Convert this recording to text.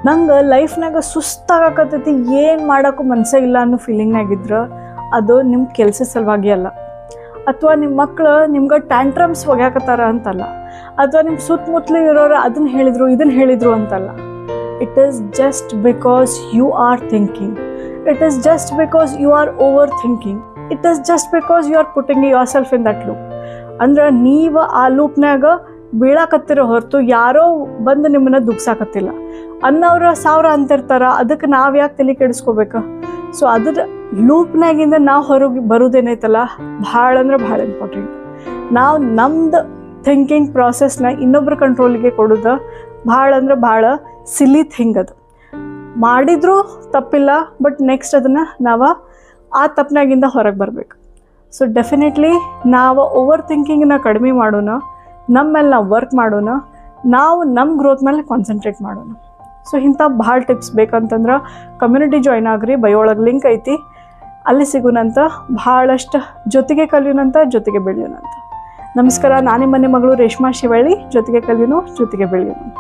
ನಂಗೆ ಲೈಫ್ನಾಗ ಸುಸ್ತಾಗಕತ್ತೈತಿ, ಏನು ಮಾಡೋಕ್ಕೂ ಮನಸ್ಸೇ ಇಲ್ಲ ಅನ್ನೋ ಫೀಲಿಂಗ್ನಾಗಿದ್ರೆ ಅದು ನಿಮ್ಮ ಕೆಲಸ ಸಲುವಾಗಿ ಅಲ್ಲ, ಅಥವಾ ನಿಮ್ಮ ಮಕ್ಕಳು ನಿಮ್ಗೆ ಟ್ಯಾಂಟ್ರಮ್ಸ್ ಒಗ್ಯಾಕತ್ತಾರ ಅಂತಲ್ಲ, ಅಥವಾ ನಿಮ್ಮ ಸುತ್ತಮುತ್ತಲು ಇರೋರು ಅದನ್ನು ಹೇಳಿದರು ಇದನ್ನು ಹೇಳಿದರು ಅಂತಲ್ಲ. It is just because you are thinking, it is just because you are overthinking, it is just because you are putting yourself in that loop. ಅಂದ್ರೆ ನೀವು ಆ ಲೂಪ್ನಾಗ ಬೀಳಾಕತ್ತಿರೋ ಹೊರತು ಯಾರೋ ಬಂದು ನಿಮ್ಮನ್ನು ದುಗ್ಸಾಕತ್ತಿಲ್ಲ. ಅನ್ನೋರು 1000 ಅಂತಿರ್ತಾರ, ಅದಕ್ಕೆ ನಾವು ಯಾಕೆ ತಲೆ ಕೆಡಿಸ್ಕೋಬೇಕು? ಸೊ ಅದ್ರ ಲೂಪ್ನಾಗಿಂದ ನಾವು ಹೊರಗೆ ಬರೋದೇನೈತಲ್ಲ, ಭಾಳ ಅಂದ್ರೆ ಭಾಳ ಇಂಪಾರ್ಟೆಂಟ್. ನಾವು ನಮ್ದು ಥಿಂಕಿಂಗ್ ಪ್ರಾಸೆಸ್ನ ಇನ್ನೊಬ್ರ ಕಂಟ್ರೋಲಿಗೆ ಕೊಡೋದು ಭಾಳ ಅಂದ್ರೆ ಭಾಳ ಸಿಲಿ ಥಿಂಗ್. ಅದು ಮಾಡಿದ್ರೂ ತಪ್ಪಿಲ್ಲ, ಬಟ್ ನೆಕ್ಸ್ಟ್ ಅದನ್ನು ನಾವು ಆ ತಪ್ಪನಾಗಿಂದ ಹೊರಗೆ ಬರಬೇಕು. ಸೊ ಡೆಫಿನೆಟ್ಲಿ ನಾವು ಓವರ್ ಥಿಂಕಿಂಗ್ನ ಕಡಿಮೆ ಮಾಡೋಣ, ನಮ್ಮ ಮೇಲೆ ನಾವು ವರ್ಕ್ ಮಾಡೋಣ, ನಾವು ನಮ್ಮ ಗ್ರೋತ್ ಮೇಲೆ ಕಾನ್ಸಂಟ್ರೇಟ್ ಮಾಡೋಣ. ಸೊ ಇಂಥ ಭಾಳ ಟಿಪ್ಸ್ ಬೇಕಂತಂದ್ರೆ ಕಮ್ಯುನಿಟಿ ಜಾಯ್ನ್ ಆಗ್ರಿ, ಬಯೋಳಗೆ ಲಿಂಕ್ ಐತಿ, ಅಲ್ಲಿ ಸಿಗೋಣಂತ. ಭಾಳಷ್ಟು ಜೊತೆಗೆ ಕಲಿಯೋಣಂತ, ಜೊತೆಗೆ ಬೆಳೆಯೋಣಂತ. ನಮಸ್ಕಾರ, ನಾನು ನಿಮ್ಮ ಮನೆ ಮಗಳು ರೇಷ್ಮಾ ಶಿವಳ್ಳಿ. ಜೊತೆಗೆ ಕಲಿಯೋಣ, ಜೊತೆಗೆ ಬೆಳೆಯೋಣ.